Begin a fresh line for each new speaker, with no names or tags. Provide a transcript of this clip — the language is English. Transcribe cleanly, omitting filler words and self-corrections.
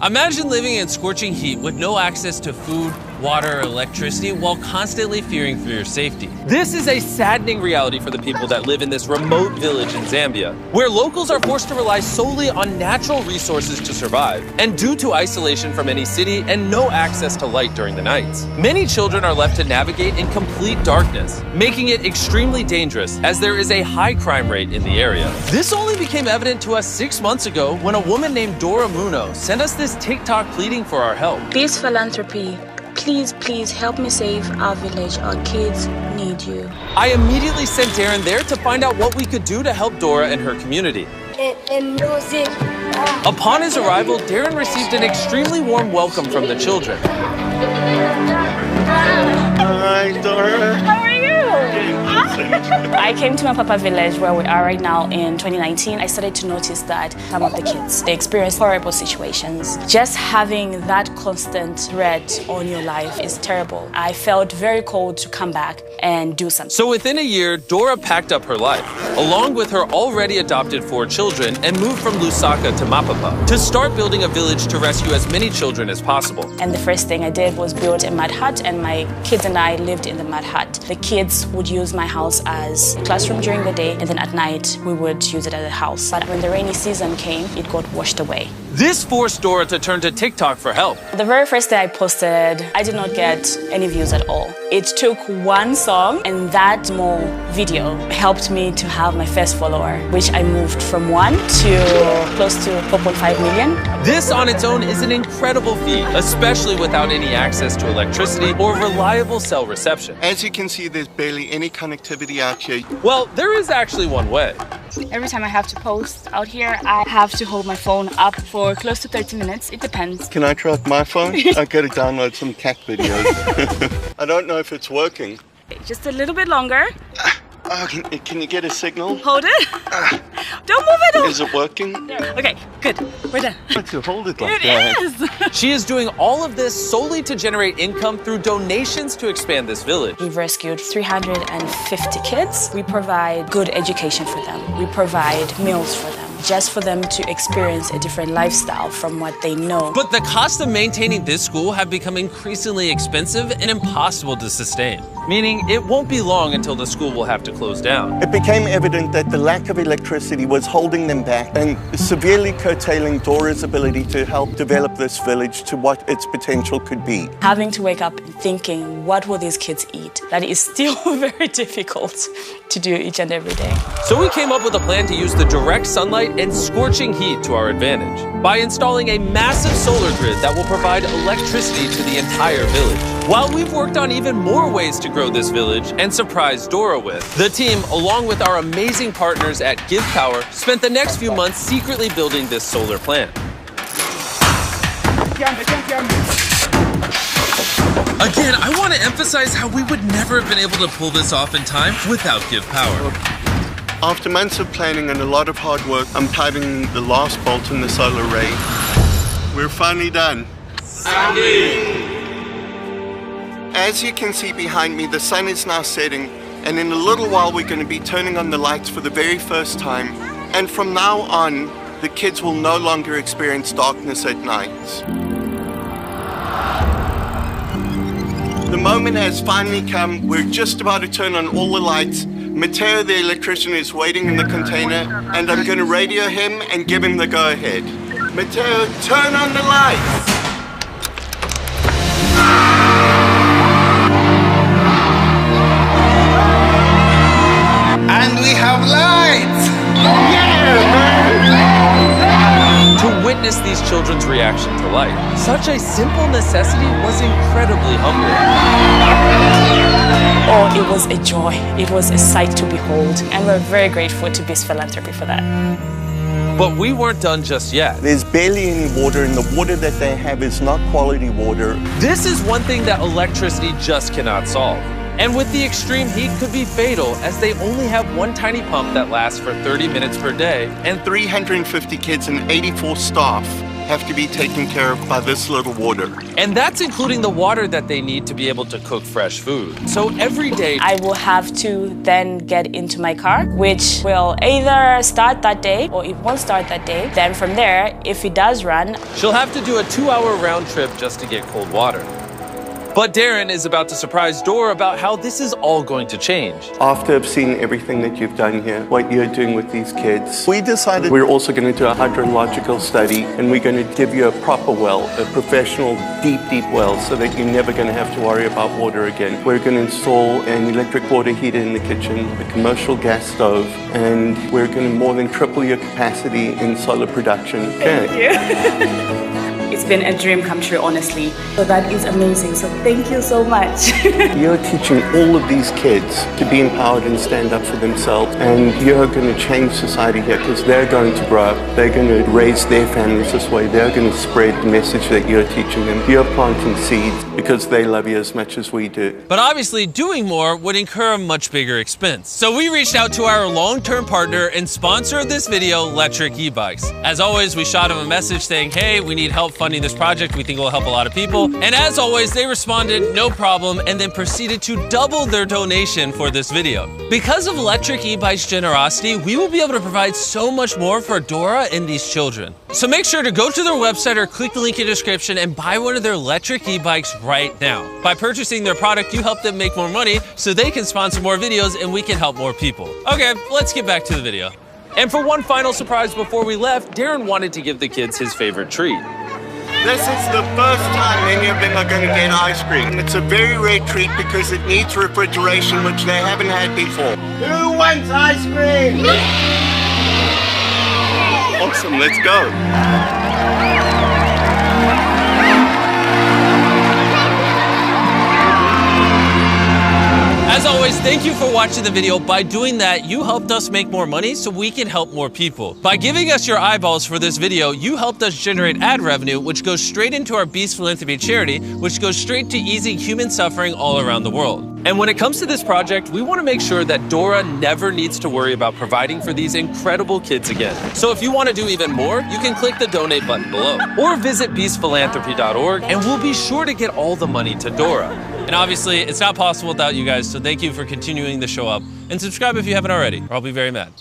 Imagine living in scorching heat with no access to food, water, or electricity while constantly fearing for your safety. This is a saddening reality for the people that live in this remote village in Zambia, where locals are forced to rely solely on natural resources to survive, and due to isolation from any city and no access to light during the nights. Many children are left to navigate in complete darkness, making it extremely dangerous as there is a high crime rate in the area. This only became evident to us 6 months ago when a woman named Dora Muno sent us this TikTok pleading for our help.
This philanthropy, please help me save our village. Our kids need you.
I immediately sent Darren there to find out what we could do to help Dora and her community. Upon his arrival, Darren received an extremely warm welcome from the children.
Hi, Dora.
How are you? I came to Mapapa village where we are right now in 2019. I started to notice that some of the kids, they experience horrible situations. Just having that constant threat on your life is terrible. I felt very called to come back and do something.
So within a year, Dora packed up her life, along with her already adopted 4 children, and moved from Lusaka to Mapapa to start building a village to rescue as many children as possible.
And the first thing I did was build a mud hut, and my kids and I lived in the mud hut. The kids would use my house as a classroom during the day, and then at night we would use it as a house. But when the rainy season came, it got washed away.
This forced Dora to turn to TikTok for help.
The very first day I posted, I did not get any views at all. It took one song, and that small video helped me to have my first follower, which I moved from 1 to close to 4.5 million.
This on its own is an incredible feat, especially without any access to electricity or reliable cell reception.
As you can see, there's barely any connectivity out here.
Well, there is actually one way.
Every time I have to post out here, I have to hold my phone up for close to 30 minutes. It depends.
Can I try with my phone? I gotta download some cat videos. I don't know if it's working.
Just a little bit longer.
Oh, can you get a signal?
Hold it. Don't move it.
Is it working?
Okay, good. We're done.
To hold it like
It
that.
is.
She is doing all of this solely to generate income through donations to expand this village.
We've rescued 350 kids. We provide good education for them. We provide meals for them, just for them to experience a different lifestyle from what they know.
But the cost of maintaining this school have become increasingly expensive and impossible to sustain, meaning it won't be long until the school will have to close down.
It became evident that the lack of electricity was holding them back and severely curtailing Dora's ability to help develop this village to what its potential could be.
Having to wake up thinking, what will these kids eat? That is still very difficult to do each and every day.
So we came up with a plan to use the direct sunlight and scorching heat to our advantage by installing a massive solar grid that will provide electricity to the entire village. While we've worked on even more ways to grow this village and surprise Dora with, the team, along with our amazing partners at GivePower, spent the next few months secretly building this solar plant. Again, I want to emphasize how we would never have been able to pull this off in time without GivePower.
After months of planning and a lot of hard work, I'm tightening the last bolt in the solar array. We're finally done. As you can see behind me, the sun is now setting, and in a little while we're going to be turning on the lights for the very first time. And from now on, the kids will no longer experience darkness at night. The moment has finally come. We're just about to turn on all the lights. Mateo, the electrician, is waiting in the container, and I'm going to radio him and give him the go-ahead. Mateo, turn on the lights! And we have lights!
To witness these children's reaction to light, such a simple necessity was incredibly humbling.
Oh, it was a joy. It was a sight to behold, and we're very grateful to Beast Philanthropy for that.
But we weren't done just yet.
There's barely any water, and the water that they have is not quality water.
This is one thing that electricity just cannot solve. And with the extreme heat could be fatal, as they only have one tiny pump that lasts for 30 minutes per day.
And 350 kids and 84 staff have to be taken care of by this little water.
And that's including the water that they need to be able to cook fresh food. So every day,
I will have to then get into my car, which will either start that day or it won't start that day. Then from there, if it does run,
she'll have to do a 2-hour round trip just to get cold water. But Darren is about to surprise Dora about how this is all going to change.
After I've seen everything that you've done here, what you're doing with these kids, we decided we're also going to do a hydrological study, and we're going to give you a proper well, a professional deep well, so that you're never going to have to worry about water again. We're going to install an electric water heater in the kitchen, a commercial gas stove, and we're going to more than triple your capacity in solar production.
Thank you. It's been a dream come true, honestly. So that is amazing. So thank you so much.
You're teaching all of these kids to be empowered and stand up for themselves. And you're going to change society here because they're going to grow up. They're going to raise their families this way. They're going to spread the message that you're teaching them. You're planting seeds because they love you as much as we do.
But obviously, doing more would incur a much bigger expense. So we reached out to our long-term partner and sponsor of this video, Electric E-Bikes. As always, we shot him a message saying, hey, we need help funding this project. We think it will help a lot of people. And as always, they responded, no problem, and then proceeded to double their donation for this video. Because of Electric E-Bikes' generosity, we will be able to provide so much more for Dora and these children. So make sure to go to their website or click the link in the description and buy one of their electric e-bikes right now. By purchasing their product, you help them make more money so they can sponsor more videos and we can help more people. Okay, let's get back to the video. And for one final surprise before we left, Darren wanted to give the kids his favorite treat.
This is the first time any of them are going to get ice cream. It's a very rare treat because it needs refrigeration, which they haven't had before. Who wants ice cream? Awesome, let's go.
As always, thank you for watching the video. By doing that, you helped us make more money so we can help more people. By giving us your eyeballs for this video, you helped us generate ad revenue, which goes straight into our Beast Philanthropy charity, which goes straight to easing human suffering all around the world. And when it comes to this project, we want to make sure that Dora never needs to worry about providing for these incredible kids again. So if you want to do even more, you can click the donate button below or visit beastphilanthropy.org and we'll be sure to get all the money to Dora. And obviously, it's not possible without you guys, so thank you for continuing the show up. And subscribe if you haven't already, or I'll be very mad.